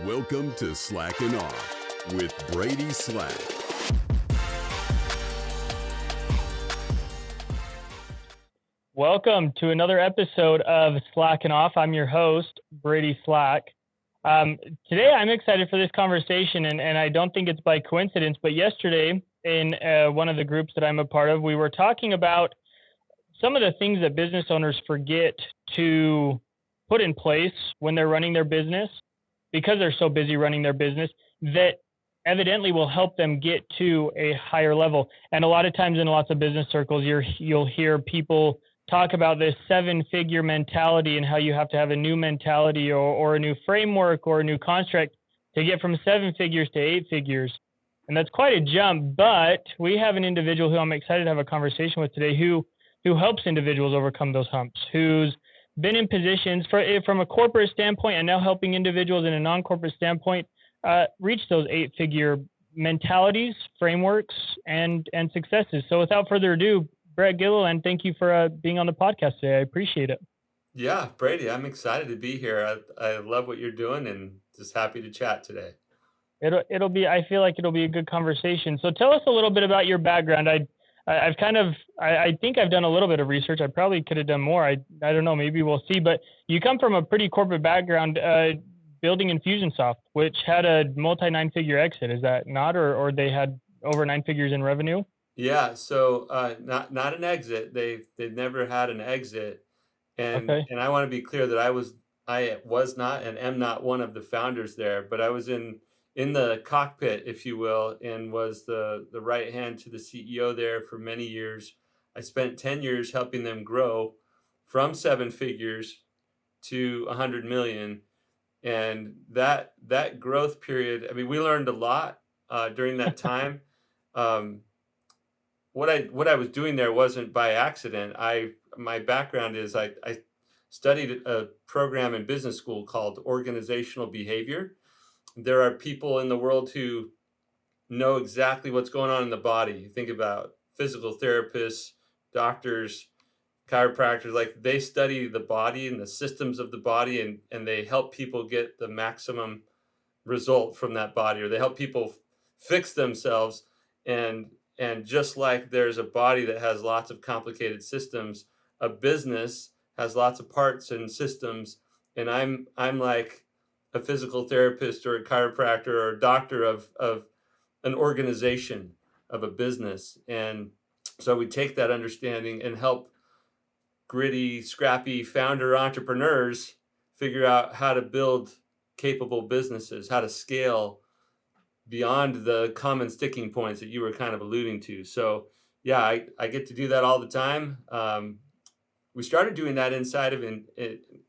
Welcome to Slackin Off with Brady Slack. Welcome to another episode of Slackin Off. I'm your host, Brady Slack. Today I'm excited for this conversation, and I don't think it's by coincidence, but yesterday in one of the groups that I'm a part of, we were talking about some of the things that business owners forget to put in place when they're running their business because they're so busy running their business that evidently will help them get to a higher level. And a lot of times in lots of business circles, you'll hear people talk about this 7-figure mentality and how you have to have a new mentality or a new framework or a new construct to get from 7 figures to 8 figures. And that's quite a jump, but we have an individual who I'm excited to have a conversation with today who helps individuals overcome those humps, who's been in positions from a corporate standpoint and now helping individuals in a non-corporate standpoint reach those 8-figure mentalities, frameworks, and successes. So without further ado, Brett Gilliland, thank you for being on the podcast today. I appreciate it. Yeah, Brady, I'm excited to be here. I love what you're doing and just happy to chat today. I feel like it'll be a good conversation. So tell us a little bit about your background. I think I've done a little bit of research. I probably could have done more. I don't know. Maybe we'll see. But you come from a pretty corporate background, building Infusionsoft, which had a multi-9-figure exit. Is that not, or they had over 9 figures in revenue? Yeah, so not an exit. They've never had an exit, and Okay. I want to be clear that I was not and am not one of the founders there, but I was in the cockpit, if you will, and was the right hand to the CEO there for many years. I spent 10 years helping them grow from 7 figures to 100 million, and that growth period. I mean, we learned a lot during that time. Um, what I was doing there wasn't by accident. My background is I studied a program in business school called organizational behavior. There are people in the world who know exactly what's going on in the body. You think about physical therapists, doctors, chiropractors, like they study the body and the systems of the body, and they help people get the maximum result from that body, or they help people fix themselves. And just like there's a body that has lots of complicated systems, a business has lots of parts and systems. And I'm like a physical therapist or a chiropractor or a doctor of an organization, of a business. And so we take that understanding and help gritty, scrappy founder entrepreneurs figure out how to build capable businesses, how to scale beyond the common sticking points that you were kind of alluding to. So yeah, I get to do that all the time. We started doing that inside of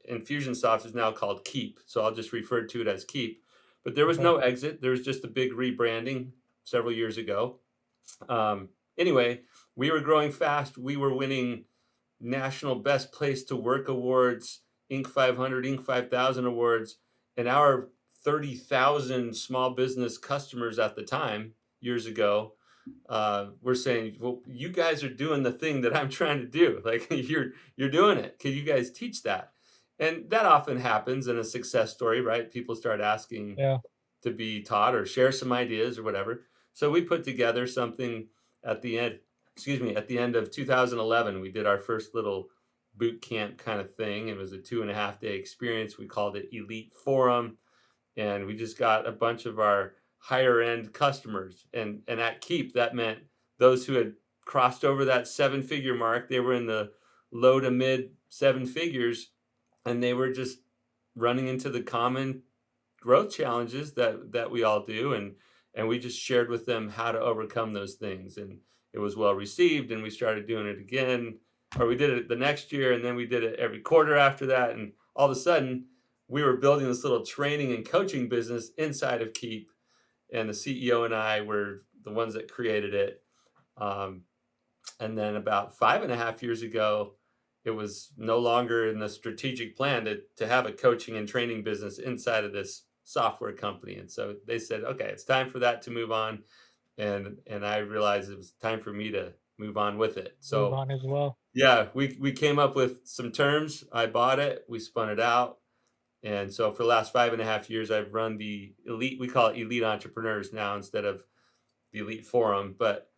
Infusionsoft, is now called Keep. So I'll just refer to it as Keep. But there was Okay. no exit. There was just a big rebranding several years ago. Anyway, we were growing fast. We were winning National Best Place to Work awards, Inc. 500, Inc. 5000 awards, and our 30,000 small business customers at the time, years ago, were saying, "Well, you guys are doing the thing that I'm trying to do. Like you're doing it. Can you guys teach that?" And that often happens in a success story, right? People start asking Yeah. to be taught or share some ideas or whatever. So we put together something at the end. At the end of 2011, we did our first little boot camp kind of thing. It was a 2.5-day experience. We called it Elite Forum, and we just got a bunch of our higher end customers. And at Keep, that meant those who had crossed over that 7-figure mark. They were in the low to mid 7 figures, and they were just running into the common growth challenges that we all do, and we just shared with them how to overcome those things. And it was well received, and we started doing it again, or we did it the next year, and then we did it every quarter after that. And all of a sudden we were building this little training and coaching business inside of Keep, and the CEO and I were the ones that created it. And then about 5.5 years ago, it was no longer in the strategic plan to have a coaching and training business inside of this software company. And so they said, okay, it's time for that to move on. And I realized it was time for me to move on with it. So Move on as well. yeah, we came up with some terms. I bought it. We spun it out. And so for the last 5.5 years, I've run the elite, we call it Elite Entrepreneurs now instead of the Elite Forum. But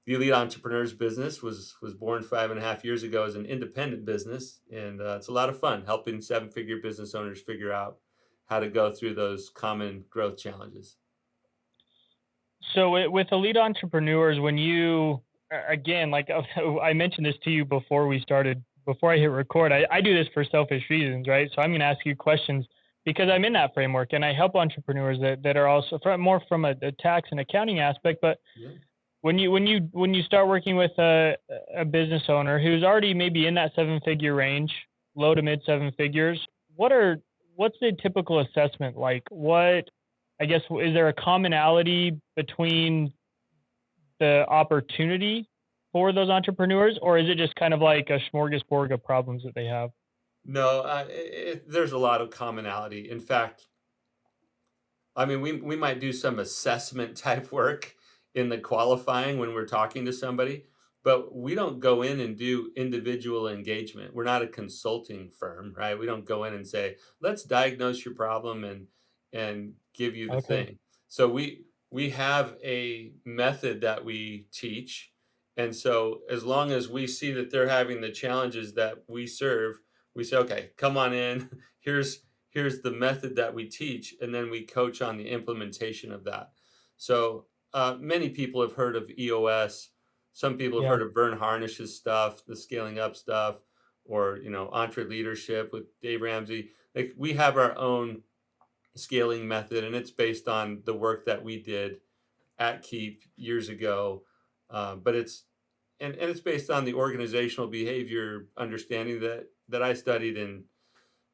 the Elite Entrepreneurs business was born 5.5 years ago as an independent business. And it's a lot of fun helping seven-figure business owners figure out how to go through those common growth challenges. So with elite entrepreneurs, when you again, like I mentioned this to you before we started, before I hit record, I do this for selfish reasons, right? So I'm going to ask you questions because I'm in that framework and I help entrepreneurs that are also more from a tax and accounting aspect. But Yeah. when you start working with a business owner who's already maybe in that seven-figure range, low to mid seven figures, what's the typical assessment like? What I guess is there a commonality between the opportunity for those entrepreneurs, or is it just kind of like a smorgasbord of problems that they have? No, there's a lot of commonality. In fact, I mean, we might do some assessment type work in the qualifying when we're talking to somebody, but we don't go in and do individual engagement. We're not a consulting firm, right? We don't go in and say, "Let's diagnose your problem and give you the Okay, thing." So we have a method that we teach, and so as long as we see that they're having the challenges that we serve, we say, "Okay, come on in. Here's the method that we teach," and then we coach on the implementation of that. So many people have heard of EOS. Some people have yeah, heard of Vern Harnish's stuff, the scaling up stuff, or entre leadership with Dave Ramsey. Like we have our own scaling method, and it's based on the work that we did at Keep years ago. But it's based on the organizational behavior understanding that I studied and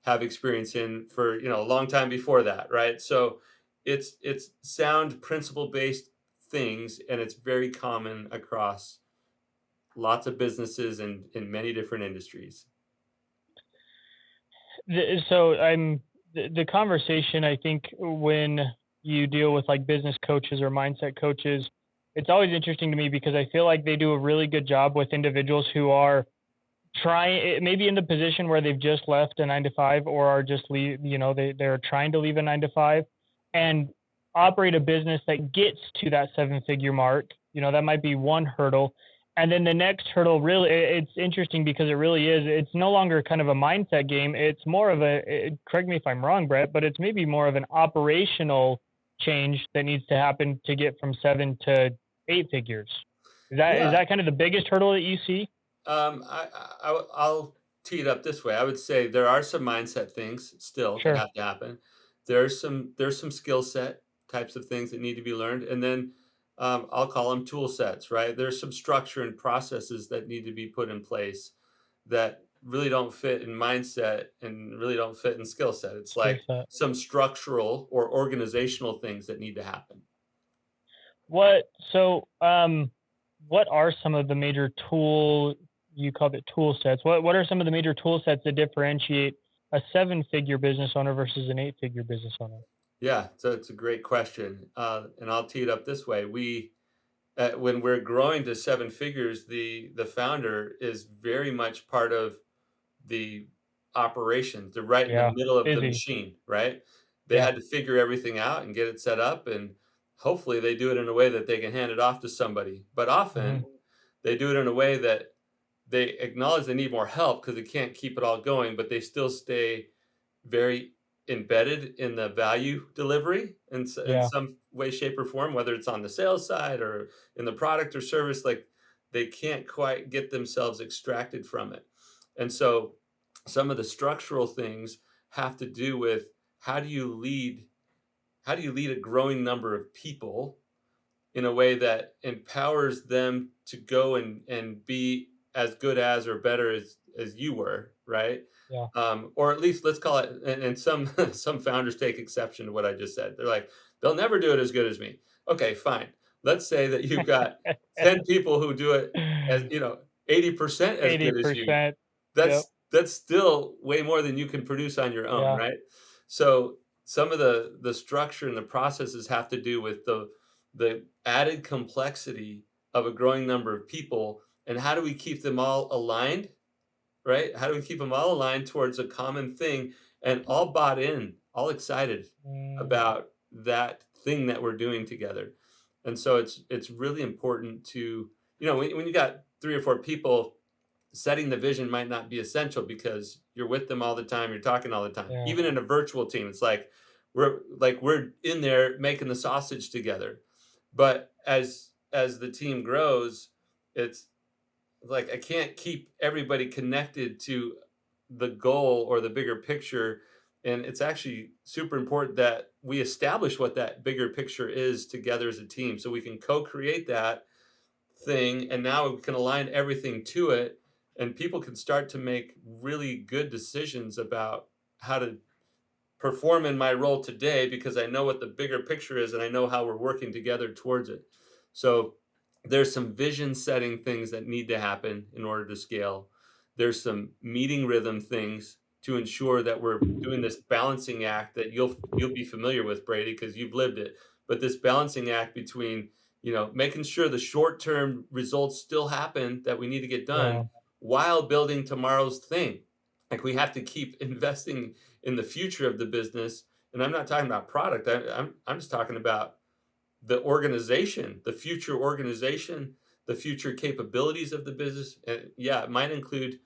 have experience in for a long time before that, right? So it's sound principle based things, and it's very common across lots of businesses and in many different industries. so the conversation, I think, when you deal with like business coaches or mindset coaches, it's always interesting to me because I feel like they do a really good job with individuals who are trying, maybe in the position where they've just left a 9 to 5 or are just they're trying to leave a 9 to 5 and operate a business that gets to that seven-figure mark. That might be one hurdle. And then the next hurdle, really, it's interesting because it's no longer kind of a mindset game. It's more of correct me if I'm wrong, Brett, but it's maybe more of an operational change that needs to happen to get from 7 to 8 figures. Is Yeah. that kind of the biggest hurdle that you see? I'll tee it up this way. I would say there are some mindset things still that Sure. have to happen. There's some skill set types of things that need to be learned, and then I'll call them tool sets, right? There's some structure and processes that need to be put in place that really don't fit in mindset and really don't fit in skill set. It's Skill like set. some structural or organizational things that need to happen. What so what are some of the major you called it tool sets? What are some of the major tool sets that differentiate a seven-figure business owner versus an eight-figure business owner? Yeah, so it's a great question, and I'll tee it up this way. When we're growing to seven figures, the founder is very much part of the operations. They're right in the Yeah, middle of the busy. machine, right? They Yeah. had to figure everything out and get it set up, and hopefully they do it in a way that they can hand it off to somebody. But Hmm. often they do it in a way that they acknowledge they need more help because they can't keep it all going, but they still stay very embedded in the value delivery in Yeah. some way, shape, or form, whether it's on the sales side or in the product or service, like they can't quite get themselves extracted from it. And so some of the structural things have to do with how do you lead how do you lead a growing number of people in a way that empowers them to go and be as good as or better as you were, right? Yeah. Or at least let's call it. And some some founders take exception to what I just said. They're like, they'll never do it as good as me. Okay, fine. Let's say that you've got 10 people who do it as 80% as good as you. 80%. Yep. That's still way more than you can produce on your own, Yeah. right? So some of the structure and the processes have to do with the added complexity of a growing number of people, and how do we keep them all aligned, right? How do we keep them all aligned towards a common thing and all bought in, all excited Mm, about that thing that we're doing together. And so it's really important to, when you got 3 or 4 people, setting the vision might not be essential because you're with them all the time, you're talking all the time. yeah, Even in a virtual team, it's like we're in there making the sausage together. But as the team grows, it's like I can't keep everybody connected to the goal or the bigger picture. And it's actually super important that we establish what that bigger picture is together as a team so we can co-create that thing, and now we can align everything to it, and people can start to make really good decisions about how to perform in my role today because I know what the bigger picture is and I know how we're working together towards it. So there's some vision setting things that need to happen in order to scale. There's some meeting rhythm things to ensure that we're doing this balancing act that you'll be familiar with, Brady, because you've lived it. But this balancing act between, making sure the short-term results still happen that we need to get yeah. done while building tomorrow's thing. Like we have to keep investing in the future of the business. And I'm not talking about product. I'm just talking about the organization, the future organization, the future capabilities of the business. And yeah, it might include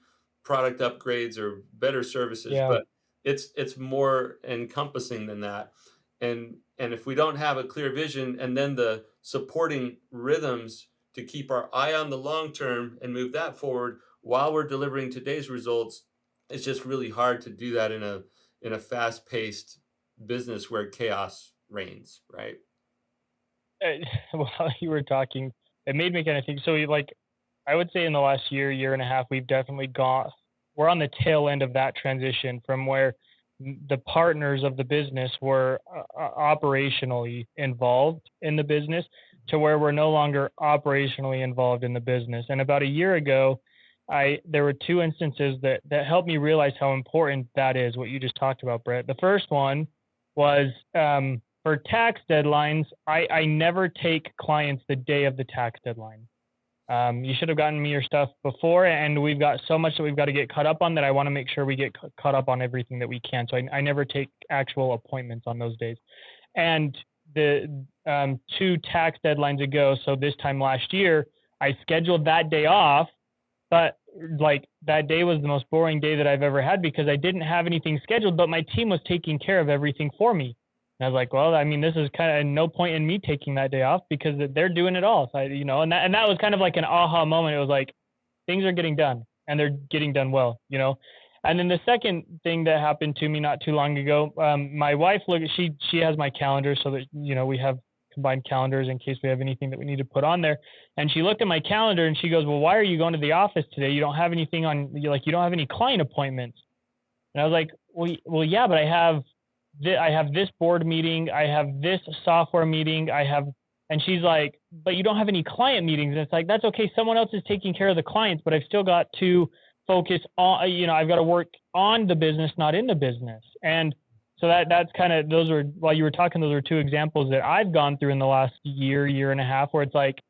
product upgrades or better services, Yeah. but it's more encompassing than that. And if we don't have a clear vision and then the supporting rhythms to keep our eye on the long term and move that forward while we're delivering today's results, it's just really hard to do that in a fast-paced business where chaos reigns, right? While you were talking, it made me kind of think. So, like, I would say in the last year, year and a half, we've definitely we're on the tail end of that transition from where the partners of the business were operationally involved in the business to where we're no longer operationally involved in the business. And about a year ago, there were two instances that helped me realize how important that is, what you just talked about, Brett. The first one was for tax deadlines. I never take clients the day of the tax deadline. You should have gotten me your stuff before, and we've got so much that we've got to get caught up on that I want to make sure we get caught up on everything that we can. So I never take actual appointments on those days. And the 2 tax deadlines ago, so this time last year, I scheduled that day off, but like that day was the most boring day that I've ever had because I didn't have anything scheduled, but my team was taking care of everything for me. And I was like, well, I mean, this is kind of no point in me taking that day off because they're doing it all. So and that was kind of like an aha moment. It was like things are getting done and they're getting done well. And then the second thing that happened to me not too long ago, my wife she has my calendar so that we have combined calendars in case we have anything that we need to put on there. And she looked at my calendar and she goes, well, why are you going to the office today? You don't have anything on, you don't have any client appointments. And I was like, well, yeah, but I have this board meeting, I have this software meeting, and she's like, but you don't have any client meetings. And it's like, that's okay. Someone else is taking care of the clients, but I've still got to focus on, I've got to work on the business, not in the business. And so that's kind of, while you were talking, those are 2 examples that I've gone through in the last year and a half, where it's like,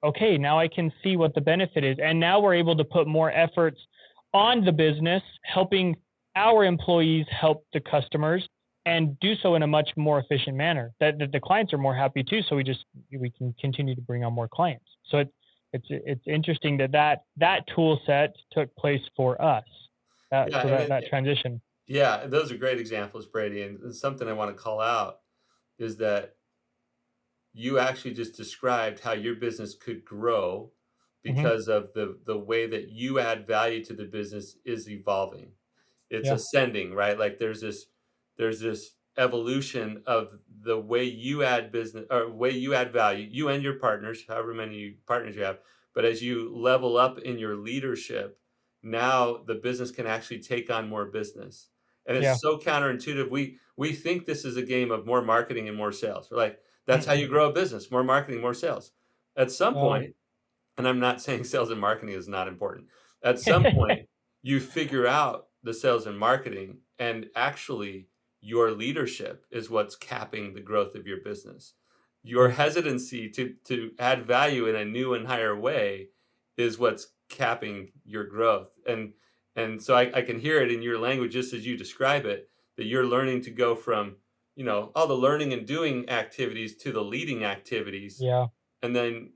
okay, now I can see what the benefit is. And now we're able to put more efforts on the business, helping our employees help the customers and do so in a much more efficient manner that the clients are more happy too. So we can continue to bring on more clients. So it's interesting that tool set took place for us. Yeah, So and that transition. yeah, those are great examples, Brady. And something I want to call out is that you actually just described how your business could grow Hmm. because of the way that you add value to the business is evolving. It's Yeah. ascending, right? Like there's this evolution of the way you add business or way you add value, you and your partners, however many partners you have. But as you level up in your leadership, now the business can actually take on more business. And Yeah. it's so counterintuitive. We think this is a game of more marketing and more sales. We're like, that's how Mm-mm. you grow a business, more marketing, more sales. At some No. point, and I'm not saying sales and marketing is not important. At some point, you figure out the sales and marketing, and actually, your leadership is what's capping the growth of your business. Your Yeah. hesitancy to add value in a new and higher way is what's capping your growth. And so I can hear it in your language just as you describe it, that you're learning to go from, all the learning and doing activities to the leading activities. Yeah. And then,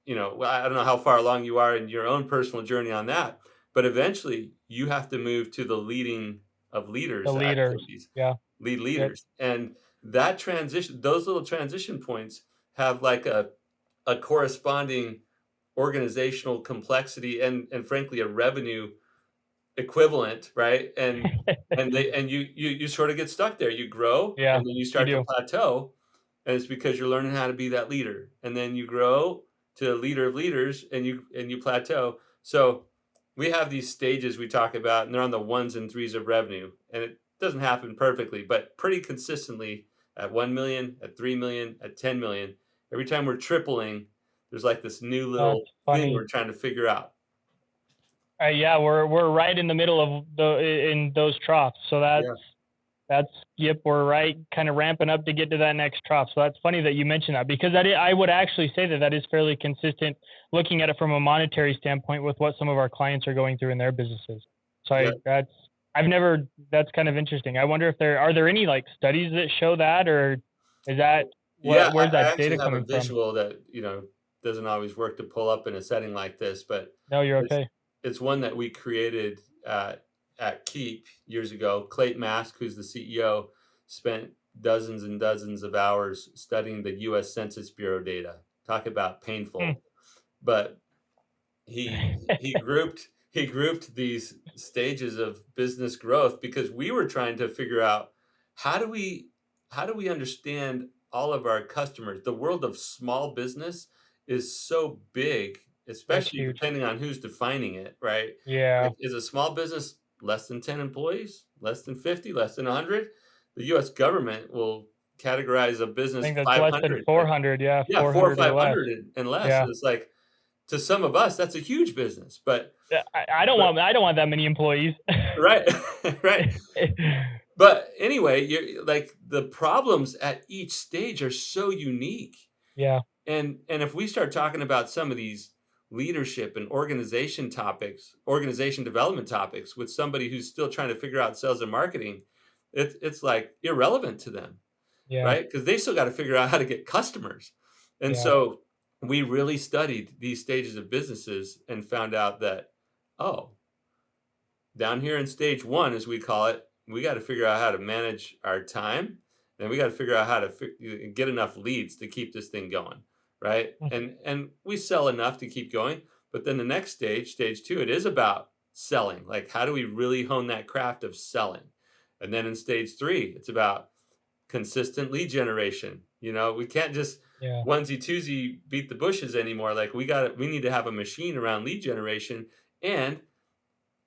well, I don't know how far along you are in your own personal journey on that, but eventually you have to move to the leading of The leaders leaders. activities, Yeah. lead Yep. leaders. And that transition, those little transition points have like a corresponding organizational complexity and frankly a revenue equivalent, right? And you sort of get stuck there. You grow Yeah, and then you you start to do. plateau, and it's because you're learning how to be that leader. And then you grow to a leader of leaders and you plateau. So we have these stages we talk about, and they're on the ones and threes of revenue. And it doesn't happen perfectly, but pretty consistently at 1 million, at 3 million, at 10 million. Every time we're tripling, there's like this new That's little thing funny. we're trying to figure out. Yeah, we're right in the middle of in those troughs. So Yeah. that's yep, we're right kind of ramping up to get to that next trough. So that's funny that you mentioned that, because I would actually say that is fairly consistent looking at it from a monetary standpoint with what some of our clients are going through in their businesses. So Yeah. that's kind of interesting. I wonder if are there any like studies that show that, or is that Yeah, where's I that data actually have a coming from? visual that, doesn't always work to pull up in a setting like this, but No, you're it's okay. it's one that we created at Keep years ago. Clayton Mask, who's the CEO, spent dozens and dozens of hours studying the US Census Bureau data. Talk about Hmm. painful. But he grouped these stages of business growth because we were trying to figure out how do we how do we understand all of our customers. The world of small business is so big, It's especially huge. depending on who's defining it, right? Yeah. Like, is a small business less than 10 employees, less than 50, less than 100? The US government will categorize a I business think that's less than 500, 400. Yeah, yeah, 4 or 400 or less. 500 and less. Yeah. And it's like, to some of us, that's a huge business, but Yeah, but I don't want that many employees. right, right. But anyway, you're like the problems at each stage are so unique. Yeah, And if we start talking about some of these leadership and organization development topics with somebody who's still trying to figure out sales and marketing, it's like irrelevant to them, yeah, right? Because they still got to figure out how to get customers. And yeah, so we really studied these stages of businesses and found out that, oh, down here in stage one, as we call it, we got to figure out how to manage our time. And we got to figure out how to get enough leads to keep this thing going, right? mm, And we sell enough to keep going. But then the next stage, stage two, it is about selling. Like, how do we really hone that craft of selling? And then in stage three, it's about consistent lead generation. We can't just yeah. onesie twosie beat the bushes anymore. Like, we need to have a machine around lead generation and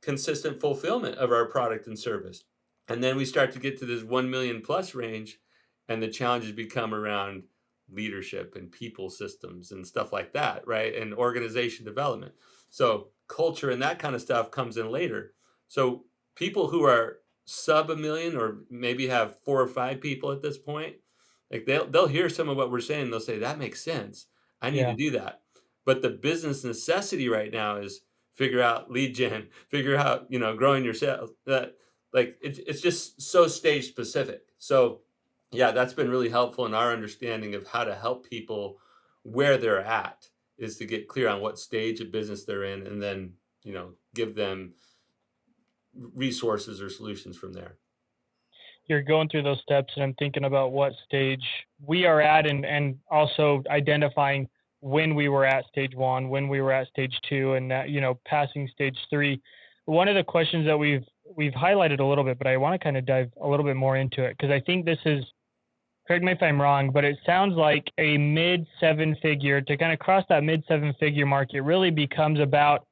consistent fulfillment of our product and service. And then we start to get to this 1 million plus range, and the challenges become around leadership and people systems and stuff like that, right? And organization development. So culture and that kind of stuff comes in later. So people who are sub a million or maybe have 4 or 5 people at this point, like they'll hear some of what we're saying, they'll say that makes sense. I need to Yeah. do that. But the business necessity right now is figure out lead gen, figure out, growing your sales. That like it's just so stage specific. So yeah, that's been really helpful in our understanding of how to help people where they're at is to get clear on what stage of business they're in and then, give them resources or solutions from there. You're going through those steps, and I'm thinking about what stage we are at, and also identifying when we were at stage one, when we were at stage two, and that, passing stage three. One of the questions that we've highlighted a little bit, but I want to kind of dive a little bit more into it, because I think this is, correct me if I'm wrong, but it sounds like a mid seven figure, to kind of cross that mid seven figure mark, it really becomes about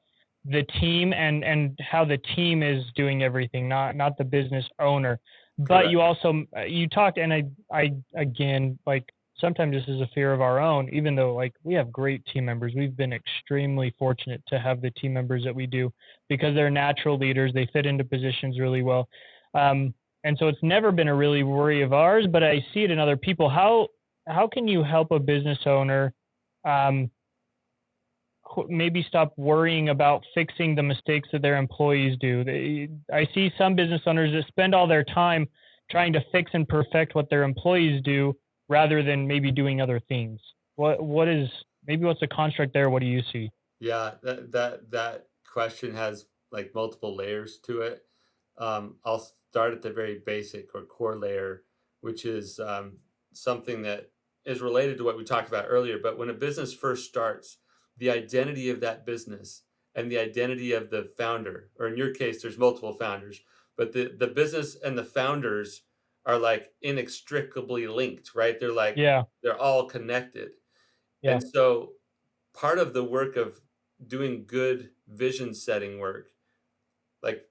the team and how the team is doing everything, not the business owner. But Correct. you also, you talked, and I again, like, sometimes this is a fear of our own, even though like we have great team members. We've been extremely fortunate to have the team members that we do, because they're natural leaders. They fit into positions really well. And so it's never been a really worry of ours, but I see it in other people. How can you help a business owner um, maybe stop worrying about fixing the mistakes that their employees do? I see some business owners that spend all their time trying to fix and perfect what their employees do rather than maybe doing other things. What's the construct there? What do you see? Yeah, that question has like multiple layers to it. I'll start at the very basic or core layer, which is something that is related to what we talked about earlier. But when a business first starts, the identity of that business and the identity of the founder, or in your case, there's multiple founders, but the business and the founders are like inextricably linked, right? Yeah, They're all connected. yeah, And so part of the work of doing good vision setting work, like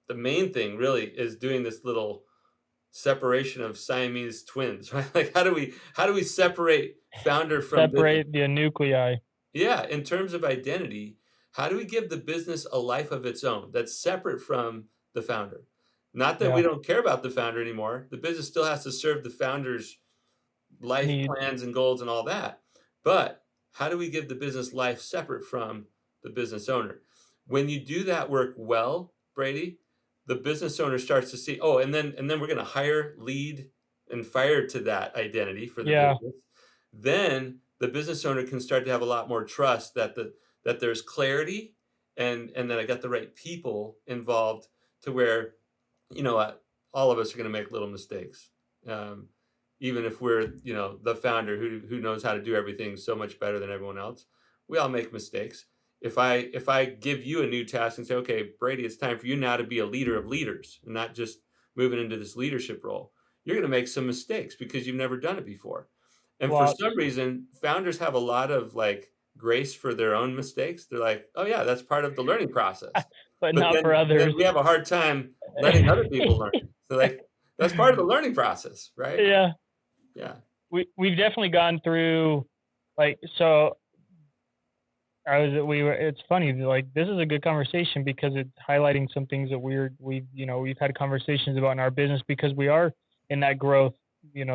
the main thing really is doing this little separation of Siamese twins, right? Like how do we separate founder from vision? separate the nuclei. Yeah, in terms of identity, how do we give the business a life of its own that's separate from the founder? Not that we Yeah, don't care about the founder anymore. The business still has to serve the founder's life needs. plans and goals and all that. But how do we give the business life separate from the business owner? When you do that work well, Brady, the business owner starts to see, oh, and then we're going to hire, lead, and fire to that identity for the Yeah, business. Then the business owner can start to have a lot more trust that there's clarity and that I got the right people involved to where, you know what, all of us are going to make little mistakes. Um, Even if we're, the founder who knows how to do everything so much better than everyone else, we all make mistakes. If I give you a new task and say, okay, Brady, it's time for you now to be a leader of leaders and not just moving into this leadership role, you're going to make some mistakes because you've never done it before. And for lots, some reason, founders have a lot of like grace for their own mistakes. They're like, oh yeah, that's part of the learning process. but But not for then others. we have a hard time letting other people learn. So like that's part of the learning process, right? Yeah, Yeah. we've definitely gone through, like, so it's funny, like, this is a good conversation because it's highlighting some things that we've had conversations about in our business because we are in that growth,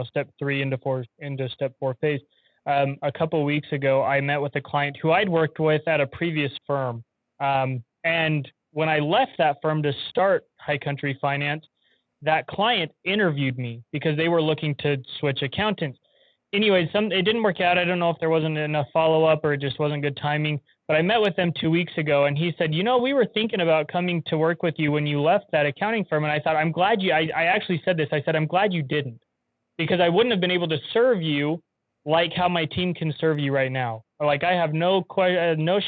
step 3 into step 4 phase. A couple of weeks ago, I met with a client who I'd worked with at a previous firm. And when I left that firm to start High Country Finance, that client interviewed me because they were looking to switch accountants. Anyways, it didn't work out. I don't know if there wasn't enough follow-up or it just wasn't good timing. But I met with them 2 weeks ago, and he said, we were thinking about coming to work with you when you left that accounting firm. And I thought, I'm glad I actually said this. I said, I'm glad you didn't, because I wouldn't have been able to serve you like how my team can serve you right now. Like, I have no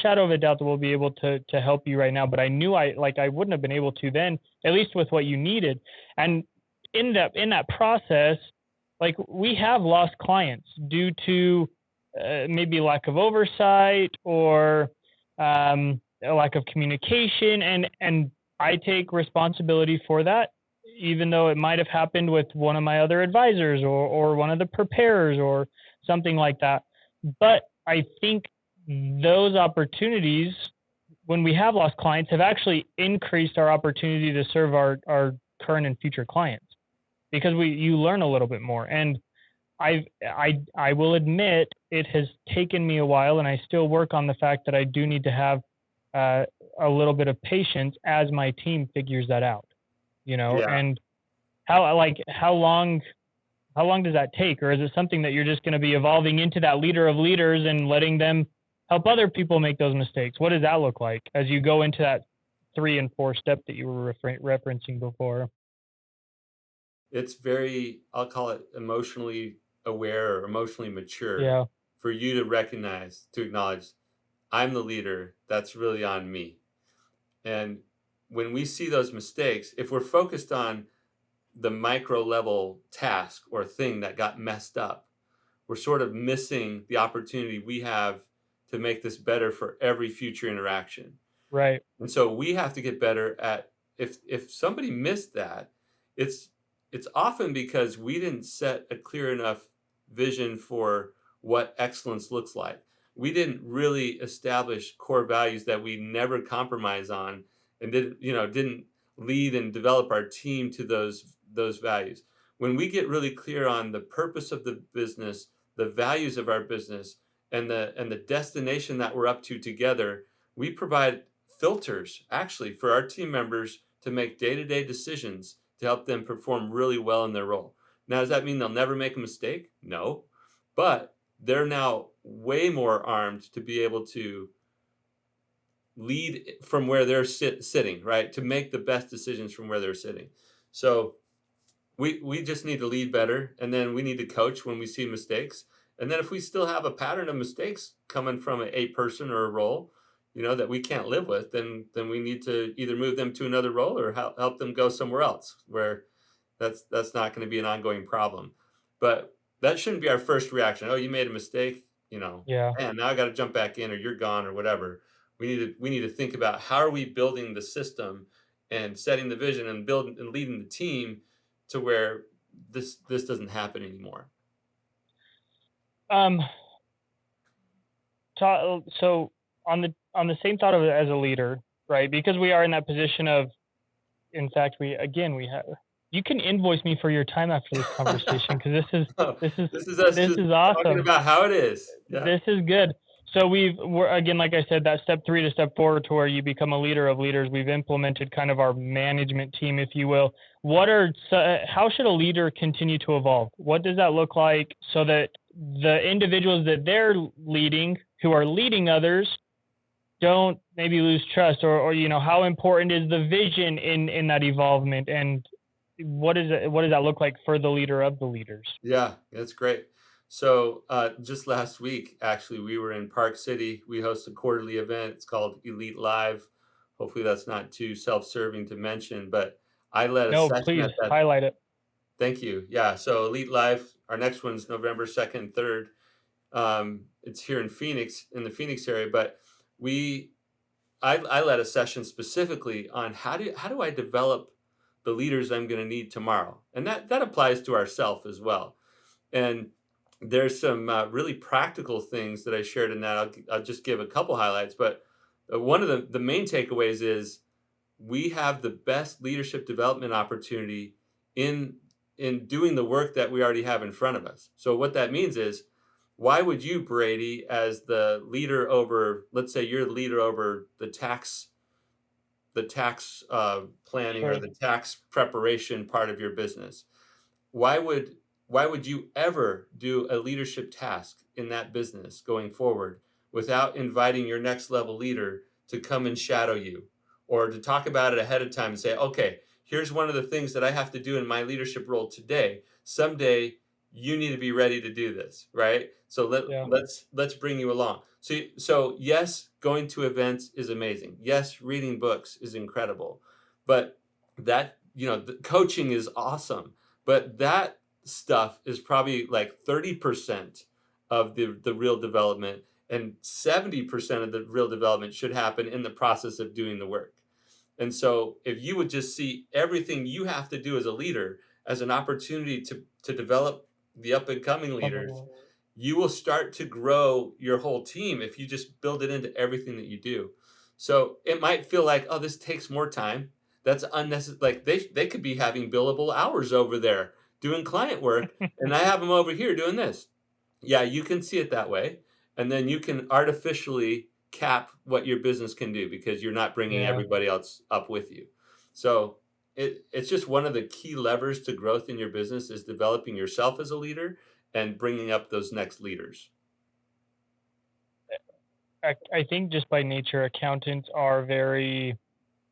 shadow of a doubt that we'll be able to help you right now. But I knew I wouldn't have been able to then, at least with what you needed. And in that process, like, we have lost clients due to maybe lack of oversight or a lack of communication, and I take responsibility for that, even though it might have happened with one of my other advisors or one of the preparers or something like that. But I think those opportunities, when we have lost clients, have actually increased our opportunity to serve our current and future clients, because you learn a little bit more. And I will admit it has taken me a while, and I still work on the fact that I do need to have a little bit of patience as my team figures that out, Yeah. and how long does that take? Or is it something that you're just going to be evolving into that leader of leaders and letting them help other people make those mistakes? What does that look like as you go into that 3 and 4 step that you were referencing before? It's very, I'll call it emotionally aware or emotionally mature Yeah, for you to recognize, to acknowledge, I'm the leader. That's really on me. And when we see those mistakes, if we're focused on the micro level task or thing that got messed up, we're sort of missing the opportunity we have to make this better for every future interaction. right. And so we have to get better at, if somebody missed that, it's it's often because we didn't set a clear enough vision for what excellence looks like. We didn't really establish core values that we never compromise on, and didn't lead and develop our team to those values. When we get really clear on the purpose of the business, the values of our business, and the destination that we're up to together, we provide filters actually for our team members to make day-to-day decisions to help them perform really well in their role. Now, does that mean they'll never make a mistake? No, but they're now way more armed to be able to lead from where they're sitting, right? To make the best decisions from where they're sitting. So we just need to lead better, and then we need to coach when we see mistakes. And then if we still have a pattern of mistakes coming from a person or a role, that we can't live with, then we need to either move them to another role or help them go somewhere else where that's not going to be an ongoing problem. But that shouldn't be our first reaction. Oh, you made a mistake, Yeah. and now I got to jump back in or you're gone or whatever. We need to think about how are we building the system and setting the vision and building and leading the team to where this doesn't happen anymore. Um, so on the same thought of it as a leader, right? Because we are in that position of, in fact, we have. You can invoice me for your time after this conversation because this This is us is just talking awesome. about how it is. Yeah. This is good. So we're again, like I said, that step 3 to step 4 to where you become a leader of leaders. We've implemented kind of our management team, if you will. How should a leader continue to evolve? What does that look like so that the individuals that they're leading, who are leading others, don't maybe lose trust, or how important is the vision in that evolvement, and what does that look like for the leader of the leaders? Yeah, that's great. So just last week, actually, we were in Park City. We host a quarterly event. It's called Elite Live. Hopefully, that's not too self-serving to mention, but I led a No, session please at that. highlight it. Thank you. Yeah. So Elite Live, our next one's November 2nd and 3rd. It's here in Phoenix, in the Phoenix area, but I led a session specifically on how do I develop the leaders I'm going to need tomorrow, and that applies to ourselves as well. And there's some really practical things that I shared in that. I'll just give a couple highlights, but one of the main takeaways is we have the best leadership development opportunity in doing the work that we already have in front of us. So what that means is, why would you, Brady, as the leader over, let's say you're the leader over the tax planning or Sure. the tax preparation part of your business, why would you ever do a leadership task in that business going forward without inviting your next level leader to come and shadow you, or to talk about it ahead of time and say, okay, here's one of the things that I have to do in my leadership role today. Someday you need to be ready to do this, right? So Yeah. let's bring you along. So yes, going to events is amazing. Yes, reading books is incredible. But that, the coaching is awesome. But that stuff is probably like 30% of the real development, and 70% of the real development should happen in the process of doing the work. And so if you would just see everything you have to do as a leader as an opportunity to develop the up and coming leaders, you will start to grow your whole team if you just build it into everything that you do. So it might feel like, oh, this takes more time. That's unnecessary. Like they could be having billable hours over there doing client work, and I have them over here doing this. Yeah, you can see it that way. And then you can artificially cap what your business can do because you're not bringing Yeah. everybody else up with you. So it's just one of the key levers to growth in your business is developing yourself as a leader and bringing up those next leaders. I think just by nature, accountants are very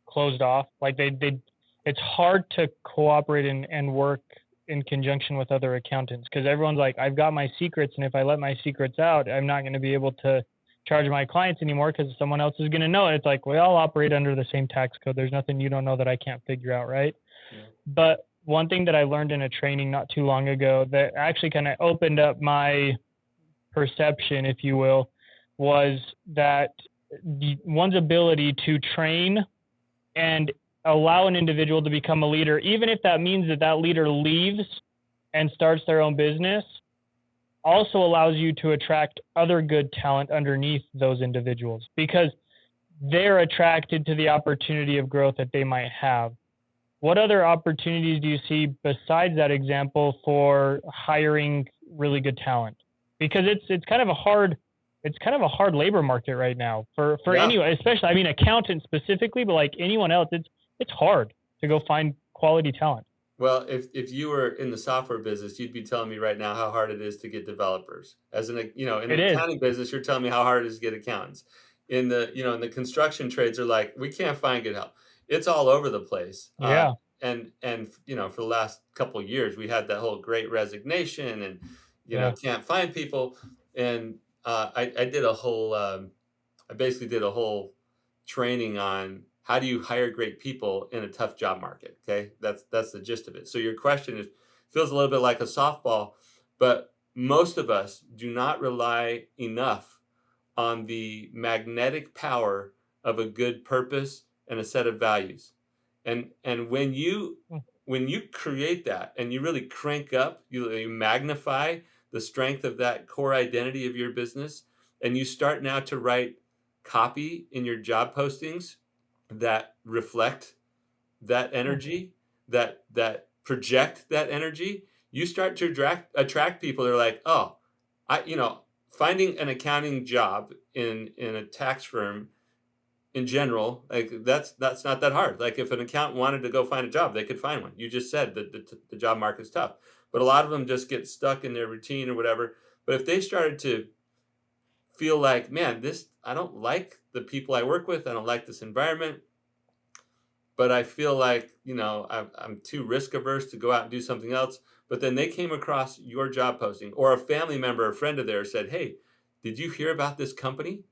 closed off. Like it's hard to cooperate and work in conjunction with other accountants because everyone's like, I've got my secrets, and if I let my secrets out, I'm not going to be able to charge my clients anymore because someone else is going to know. And it's like, we all operate under the same tax code. There's nothing you don't know that I can't figure out, right? Yeah. But one thing that I learned in a training not too long ago that actually kind of opened up my perception, if you will, was that one's ability to train and allow an individual to become a leader, even if that means that leader leaves and starts their own business, also allows you to attract other good talent underneath those individuals because they're attracted to the opportunity of growth that they might have. What other opportunities do you see besides that example for hiring really good talent? Because it's kind of a hard labor market right now for anyone, especially accountants specifically, but like anyone else, it's hard to go find quality talent. Well, if you were in the software business, you'd be telling me right now how hard it is to get developers. As in, in It an is. accounting business, you're telling me how hard it is to get accountants. In the construction trades are like, we can't find good help. It's all over the place. Yeah. And for the last couple of years, we had that whole great resignation and, Yeah. can't find people. And I basically did a whole training on how do you hire great people in a tough job market. Okay, that's the gist of it. So your question is feels a little bit like a softball, but most of us do not rely enough on the magnetic power of a good purpose and a set of values. And Mm. when you create that and you really crank up, you magnify the strength of that core identity of your business, and you start now to write copy in your job postings that reflect that Mm. energy, that project that energy, you start to attract people that are like, oh, finding an accounting job in a tax firm in general, like that's not that hard. Like if an accountant wanted to go find a job, they could find one. You just said that the job market's tough, but a lot of them just get stuck in their routine or whatever. But if they started to feel like, man, this I don't like the people I work with, I don't like this environment, but I feel like, I'm too risk averse to go out and do something else. But then they came across your job posting, or a family member, a friend of theirs said, hey, did you hear about this company?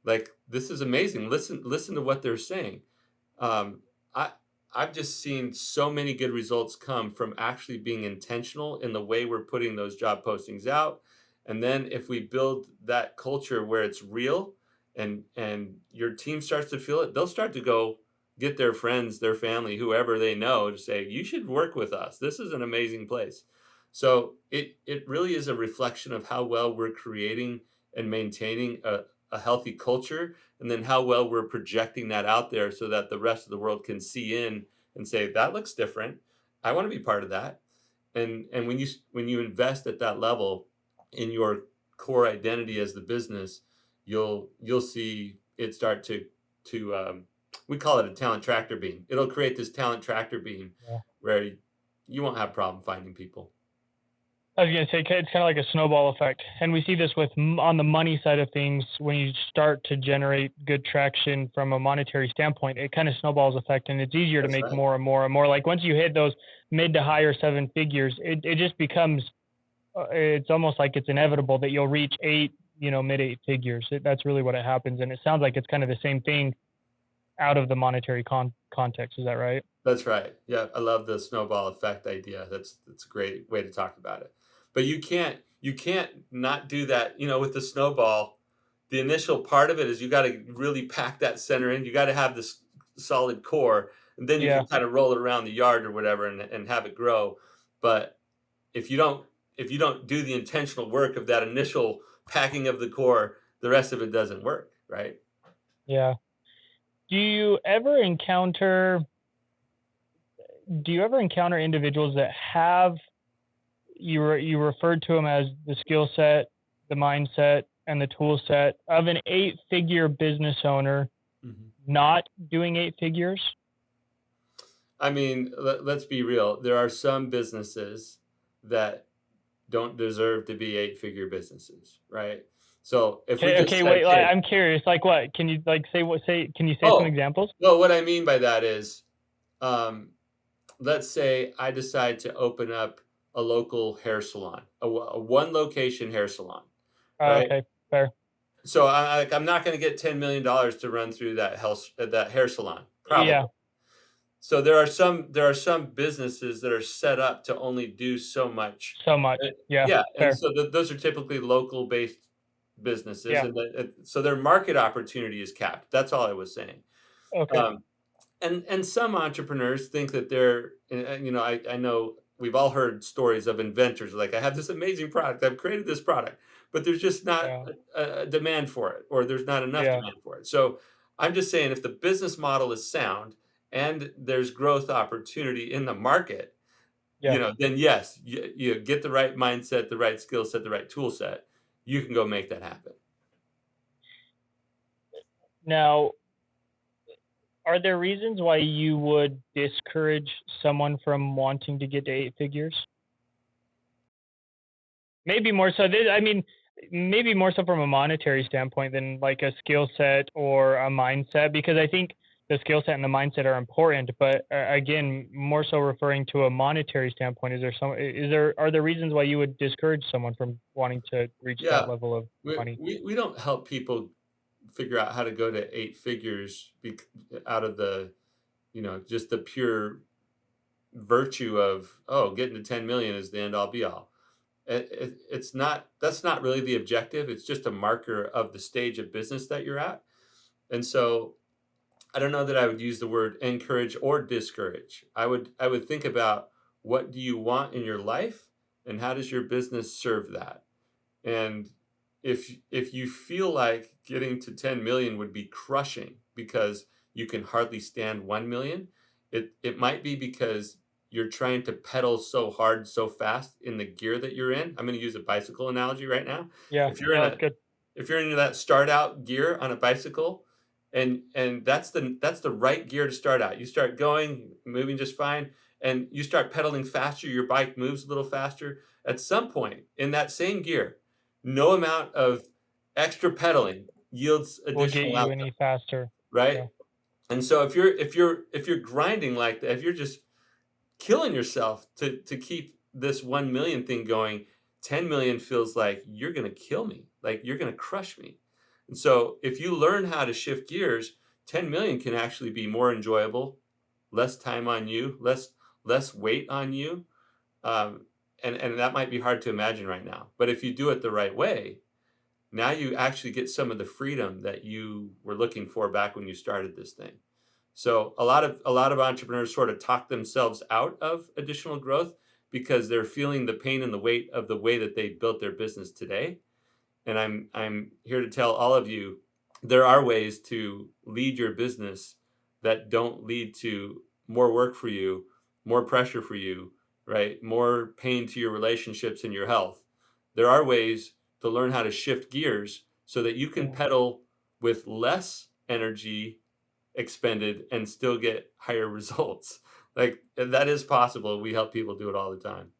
Like, this is amazing. Listen to what they're saying. Um, I I've just seen so many good results come from actually being intentional in the way we're putting those job postings out. And then if we build that culture where it's real and your team starts to feel it, they'll start to go get their friends, their family, whoever they know to say, you should work with us. This is an amazing place. So it really is a reflection of how well we're creating and maintaining a healthy culture, and then how well we're projecting that out there so that the rest of the world can see in and say that looks different. I want to be part of that. And when you invest at that level in your core identity as the business, you'll see it start to we call it a talent tractor beam. It'll create this talent tractor beam Yeah. where you won't have problem finding people. I was gonna say it's kind of like a snowball effect, and we see this with on the money side of things. When you start to generate good traction from a monetary standpoint, it kind of snowballs effect, and it's easier to That's make right. more and more and more. Like once you hit those mid to higher seven figures, it just becomes it's almost like it's inevitable that you'll reach eight, mid eight figures. That's really what it happens, and it sounds like it's kind of the same thing out of the monetary context. Is that right? That's right. Yeah, I love the snowball effect idea. That's a great way to talk about it. But you can't not do that, with the snowball. The initial part of it is you got to really pack that center in. You got to have this solid core, and then you Yeah, can kind of roll it around the yard or whatever and have it grow. But if you don't if you don't do the intentional work of that initial packing of the core, the rest of it doesn't work, right? yeah. Do you ever encounter do you ever encounter individuals that have you referred to them as the skill set, the mindset, and the tool set of an eight-figure business owner Mhm. not doing eight figures? I mean, let's be real. There are some businesses that don't deserve to be eight-figure businesses, right? So if we Okay, just okay, said, wait. "Hey," I'm curious. Like what? Can you like say what? Say can you say some oh, examples? well, what I mean by that is, um, let's say I decide to open up a local hair salon, a one location hair salon, right? Okay, fair. So I'm not going to get $10 million to run through that hair salon, Yeah, probably. So there are some businesses that are set up to only do so much. so much. Uh, Yeah, yeah, and fair. so those are typically local based businesses, Yeah. and so their market opportunity is capped. That's all I was saying. Okay. Um, and some entrepreneurs think that they're, I know we've all heard stories of inventors like, I have this amazing product, I've created this product, but there's just not Yeah. a demand for it, or there's not enough Yeah. demand for it. So I'm just saying, if the business model is sound and there's growth opportunity in the market, Yeah. then yes, you get the right mindset, the right skill set, the right tool set, you can go make that happen. Now, Are there reasons why you would discourage someone from wanting to get to eight figures? Maybe more so. I mean, maybe more so from a monetary standpoint than like a skill set or a mindset, because I think the skill set and the mindset are important. But again, more so referring to a monetary standpoint, are there reasons why you would discourage someone from wanting to reach that Yeah, level of we money? we don't help people figure out how to go to eight figures out of the, just the pure virtue of, oh, getting to 10 million is the end all be all. It's not, that's not really the objective. It's just a marker of the stage of business that you're at. And so I don't know that I would use the word encourage or discourage. I would think about, what do you want in your life and how does your business serve that? And if you feel like getting to 10 million would be crushing because you can hardly stand 1 million, it might be because you're trying to pedal so hard so fast in the gear that you're in. I'm going to use a bicycle analogy right now. Yeah, If you're in no, that's a good. if you're into that start out gear on a bicycle, and that's the right gear to start out. You start going, moving just fine, and you start pedaling faster, your bike moves a little faster. At some point in that same gear, no amount of extra pedaling yields Will get additional you output, any faster. right? Yeah. And so if you're grinding like that, if you're just killing yourself to keep this 1 million thing going, 10 million feels like you're going to kill me, like you're going to crush me. And so if you learn how to shift gears, 10 million can actually be more enjoyable, less time on you, less weight on you. Um, and that might be hard to imagine right now. But if you do it the right way, now you actually get some of the freedom that you were looking for back when you started this thing. So a lot of entrepreneurs sort of talk themselves out of additional growth because they're feeling the pain and the weight of the way that they built their business today. And I'm here to tell all of you, there are ways to lead your business that don't lead to more work for you, more pressure for you, right? More pain to your relationships and your health. There are ways to learn how to shift gears so that you can Yeah. pedal with less energy expended and still get higher results. Like that is possible. We help people do it all the time.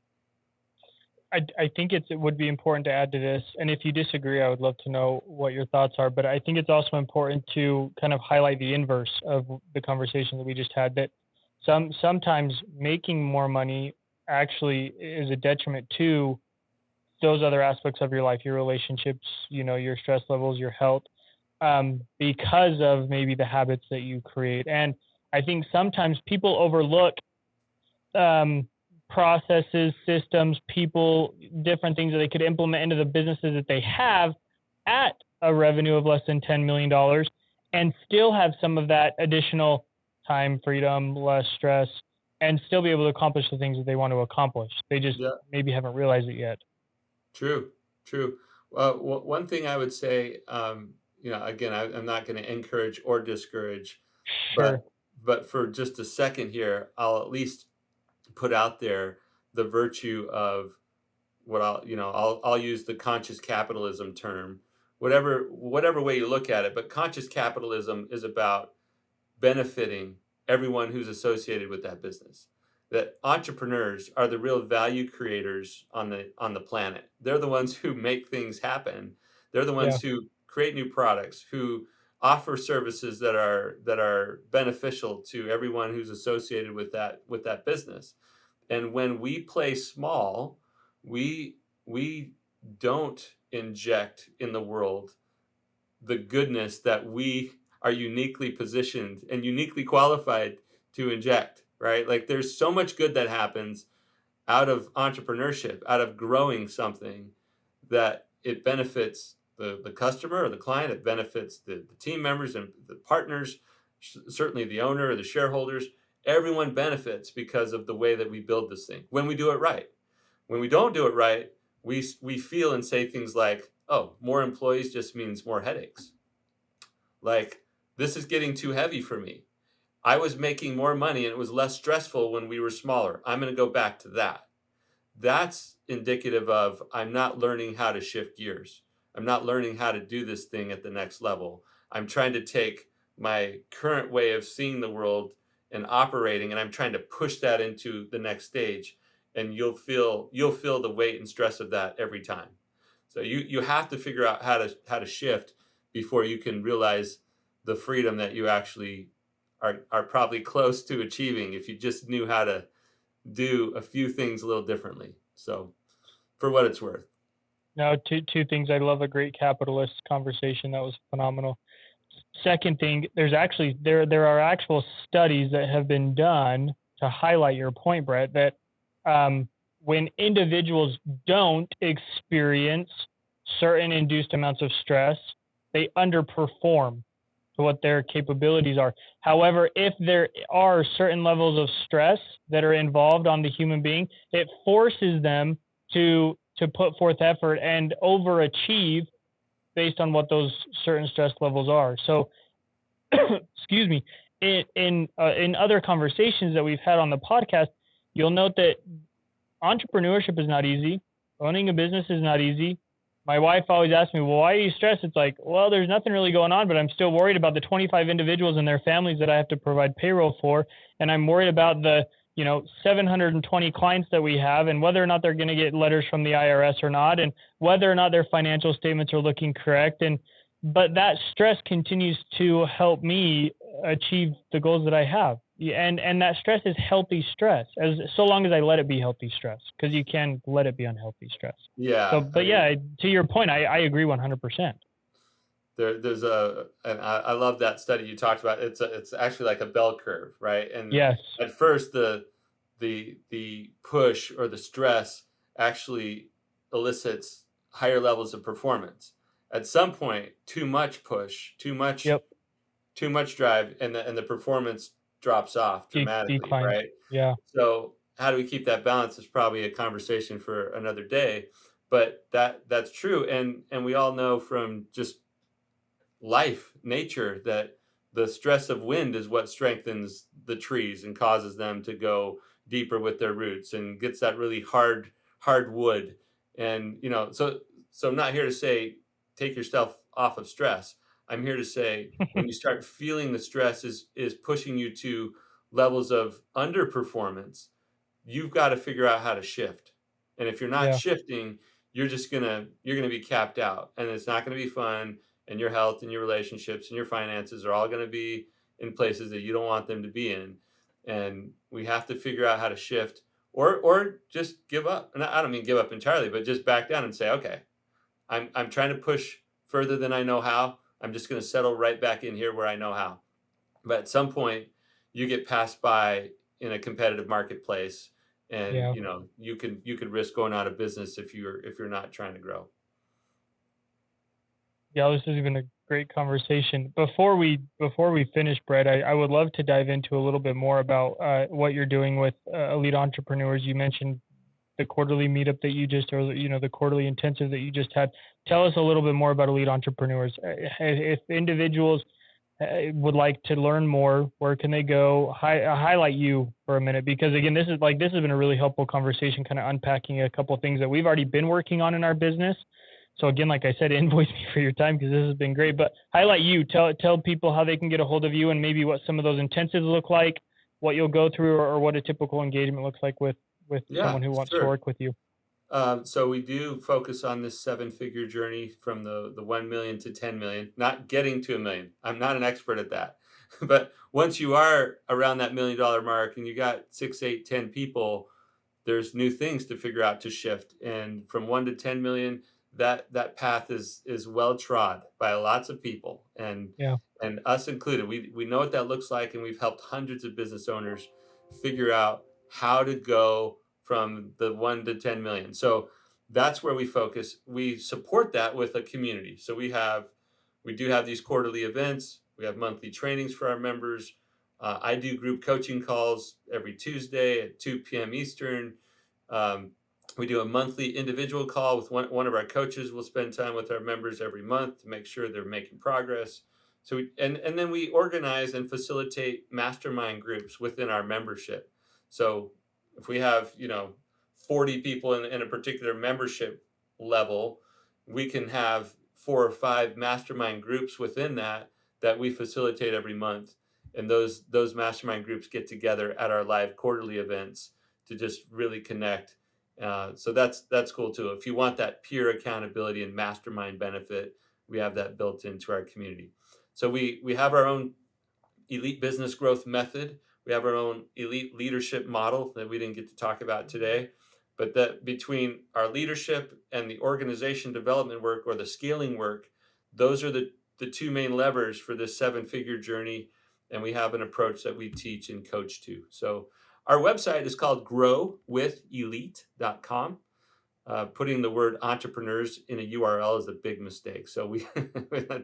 I think it would be important to add to this, and if you disagree, I would love to know what your thoughts are. But I think it's also important to kind of highlight the inverse of the conversation that we just had. That sometimes making more money actually is a detriment to those other aspects of your life, your relationships, your stress levels, your health, because of maybe the habits that you create. And I think sometimes people overlook um, processes, systems, people, different things that they could implement into the businesses that they have at a revenue of less than $10 million, and still have some of that additional time, freedom, less stress, and still be able to accomplish the things that they want to accomplish. They just Yeah, maybe haven't realized it yet. true, true. One thing I would say, again, I'm not going to encourage or discourage, Sure. but for just a second here, I'll at least put out there the virtue of what I'll use the conscious capitalism term, whatever way you look at it. But conscious capitalism is about benefiting everyone who's associated with that business. That entrepreneurs are the real value creators on the planet. They're the ones who make things happen. They're the Yeah. ones who create new products, who offer services that are beneficial to everyone who's associated with that business. And when we play small, we don't inject in the world the goodness that we are uniquely positioned and uniquely qualified to inject, right? Like there's so much good that happens out of entrepreneurship, out of growing something, that it benefits the customer or the client, it benefits the team members and the partners, certainly the owner or the shareholders. Everyone benefits because of the way that we build this thing when we do it right. When we don't do it right, we feel and say things like, oh, more employees just means more headaches. Like, this is getting too heavy for me. I was making more money and it was less stressful when we were smaller. I'm going to go back to that. That's indicative of, I'm not learning how to shift gears. I'm not learning how to do this thing at the next level. I'm trying to take my current way of seeing the world and operating, and I'm trying to push that into the next stage, and you'll feel the weight and stress of that every time. So you have to figure out how to shift before you can realize the freedom that you actually are probably close to achieving if you just knew how to do a few things a little differently. So for what it's worth. Now, two things. I love a great capitalist conversation. That was phenomenal. Second thing, there are actual studies that have been done to highlight your point, Brett, that when individuals don't experience certain induced amounts of stress, they underperform to what their capabilities are. However, if there are certain levels of stress that are involved on the human being, it forces them to put forth effort and overachieve based on what those certain stress levels are. So, excuse me, in other conversations that we've had on the podcast, you'll note that entrepreneurship is not easy. Owning a business is not easy. My wife always asks me, well, why are you stressed? It's like, well, there's nothing really going on, but I'm still worried about the 25 individuals and their families that I have to provide payroll for. And I'm worried about the, 720 clients that we have and whether or not they're going to get letters from the IRS or not, and whether or not their financial statements are looking correct. But that stress continues to help me achieve the goals that I have. And that stress is healthy stress, as so long as I let it be healthy stress, because you can let it be unhealthy stress. So, Yeah, I but mean, yeah, to your point, I agree 100%. and I love that study you talked about. It's actually like a bell curve, right? And Yes. at first, the push or the stress actually elicits higher levels of performance. At some point, too much push, Yep. too much drive, and the performance drops off dramatically, Declines. right? Yeah. So how do we keep that balance is probably a conversation for another day, but that's true, and we all know from just life, nature, that the stress of wind is what strengthens the trees and causes them to go deeper with their roots and gets that really hard wood. And so I'm not here to say take yourself off of stress. I'm here to say when you start feeling the stress is pushing you to levels of underperformance, you've got to figure out how to shift. And if you're not Yeah. shifting, you're gonna be capped out, and it's not gonna be fun, and your health and your relationships and your finances are all going to be in places that you don't want them to be in. And we have to figure out how to shift or just give up. And I don't mean give up entirely, but just back down and say, okay, I'm trying to push further than I know how. I'm just going to settle right back in here where I know how. But at some point you get passed by in a competitive marketplace, and Yeah. you could risk going out of business if you're not trying to grow. Yeah, this has been a great conversation. Before we finish, Brett, I would love to dive into a little bit more about what you're doing with elite entrepreneurs. You mentioned the quarterly meetup that you just, or the quarterly intensive that you just had. Tell us a little bit more about elite entrepreneurs. If individuals would like to learn more, where can they go? Highlight you for a minute, because again, this has been a really helpful conversation, kind of unpacking a couple of things that we've already been working on in our business. So again, like I said, invoice me for your time, because this has been great. But highlight you. Tell people how they can get a hold of you, and maybe what some of those intensives look like, what you'll go through, or what a typical engagement looks like with Yeah, someone who wants to sure. work with you. So we do focus on this seven-figure journey from the 1 million to 10 million, not getting to a million. I'm not an expert at that. But once you are around that $1 million mark and you got 6, 8, 10 people, there's new things to figure out to shift. And from 1 to 10 million, that path is well trod by lots of people, Yeah. and us included. We know what that looks like, and we've helped hundreds of business owners figure out how to go from the 1 to 10 million. So that's where we focus. We support that with a community. So we do have these quarterly events. We have monthly trainings for our members. I do group coaching calls every Tuesday at 2 p.m. Eastern. Um, we do a monthly individual call with one of our coaches. We'll spend time with our members every month to make sure they're making progress. And then we organize and facilitate mastermind groups within our membership. So if we have 40 people in a particular membership level, we can have 4 or 5 mastermind groups within that that we facilitate every month. And those mastermind groups get together at our live quarterly events to just really connect. So that's cool too. If you want that peer accountability and mastermind benefit, we have that built into our community. So we have our own elite business growth method. We have our own elite leadership model that we didn't get to talk about today, but that between our leadership and the organization development work or the scaling work, those are the two main levers for this 7-figure journey. And we have an approach that we teach and coach to. So our website is called growwithelite.com. Putting the word entrepreneurs in a URL is a big mistake. So we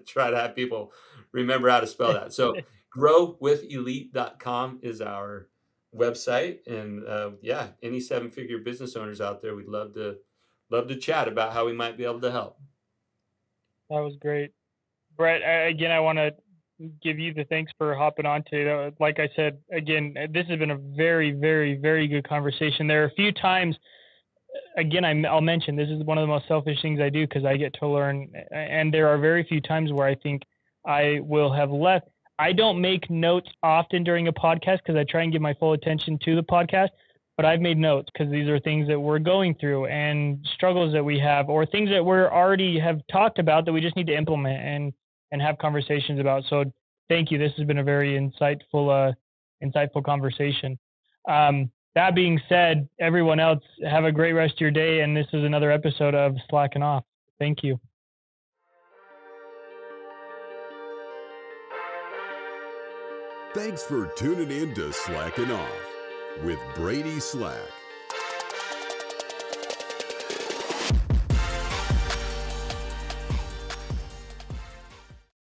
try to have people remember how to spell that. So growwithelite.com is our website. And any 7-figure business owners out there, we'd love to chat about how we might be able to help. That was great. Brett, again, I want to give you the thanks for hopping on today. Like I said, again, this has been a very, very, very good conversation. There are a few times, again, I'll mention this is one of the most selfish things I do because I get to learn. And there are very few times where I think I will have left. I don't make notes often during a podcast because I try and give my full attention to the podcast. But I've made notes because these are things that we're going through and struggles that we have or things that we're already have talked about that we just need to implement and have conversations about. So thank you. This has been a very insightful conversation. That being said, everyone else, have a great rest of your day. And this is another episode of Slackin' Off. Thank you. Thanks for tuning in to Slackin' Off with Brady Slack.